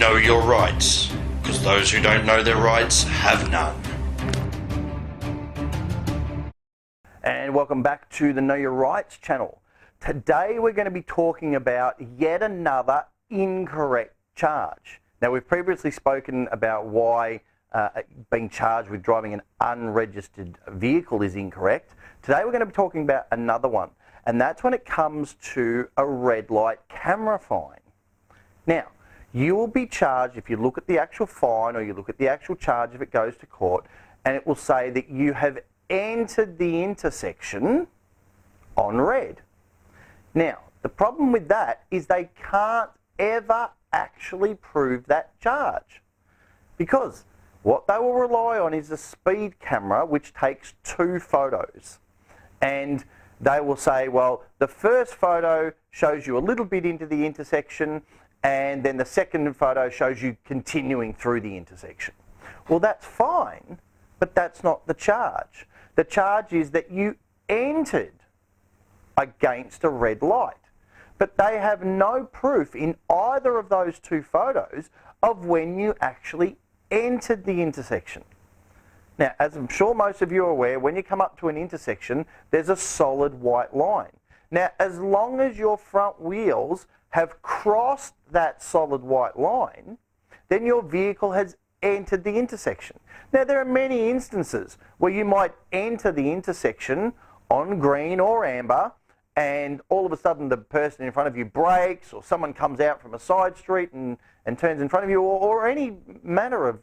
Know your rights, because those who don't know their rights have none. And welcome back to the Know Your Rights channel. Today we're going to be talking about yet another incorrect charge. Now, we've previously spoken about why being charged with driving an unregistered vehicle is incorrect. Today we're going to be talking about another one, and that's when it comes to a red light camera fine. Now, you will be charged if you look at the actual fine or you look at the actual charge if it goes to court, and it will say that you have entered the intersection on red. Now, the problem with that is they can't ever actually prove that charge, because what they will rely on is a speed camera which takes 2 photos, and they will say, well, the first photo shows you a little bit into the intersection, and then the second photo shows you continuing through the intersection. Well, that's fine, but that's not the charge. The charge is that you entered against a red light, but they have no proof in either of those 2 photos of when you actually entered the intersection. Now, as I'm sure most of you are aware, when you come up to an intersection, there's a solid white line. Now, as long as your front wheels have crossed that solid white line, then your vehicle has entered the intersection. Now, there are many instances where you might enter the intersection on green or amber, and all of a sudden the person in front of you brakes, or someone comes out from a side street and turns in front of you, or any manner of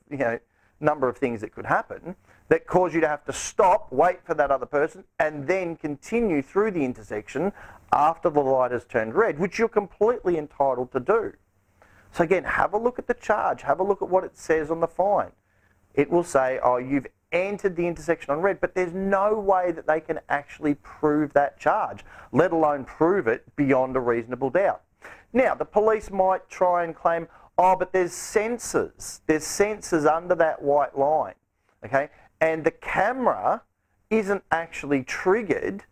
number of things that could happen that cause you to have to stop, wait for that other person, and then continue through the intersection after the light has turned red, which you're completely entitled to do. So again, have a look at the charge, have a look at what it says on the fine. It will say, oh, you've entered the intersection on red, but there's no way that they can actually prove that charge, let alone prove it beyond a reasonable doubt. Now, the police might try and claim, oh, but there's sensors under that white line, okay? And the camera isn't actually triggered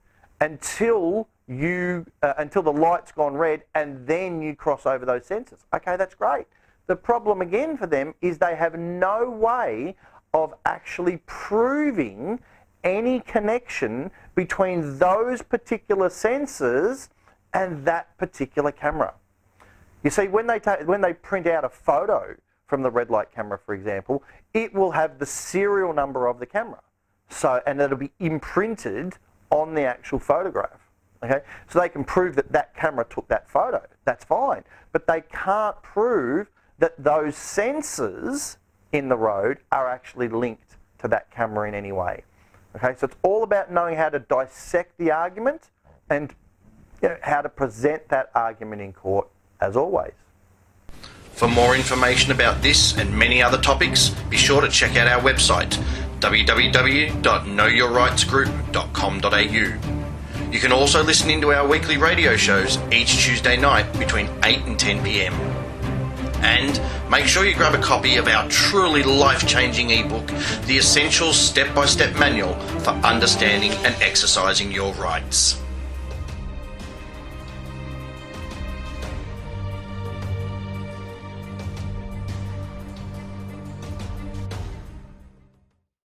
until until the light's gone red, and then you cross over those sensors. Okay, that's great. The problem again for them is they have no way of actually proving any connection between those particular sensors and that particular camera. You see, when they print out a photo from the red light camera, for example, it will have the serial number of the camera. So, and it'll be imprinted on the actual photograph. Okay? So they can prove that that camera took that photo. That's fine. But they can't prove that those sensors in the road are actually linked to that camera in any way. Okay? So it's all about knowing how to dissect the argument and how to present that argument in court, as always. For more information about this and many other topics, be sure to check out our website, www.knowyourrightsgroup.com.au. You can also listen into our weekly radio shows each Tuesday night between 8 and 10 p.m. And make sure you grab a copy of our truly life-changing ebook, The Essential Step-by-Step Manual for Understanding and Exercising Your Rights.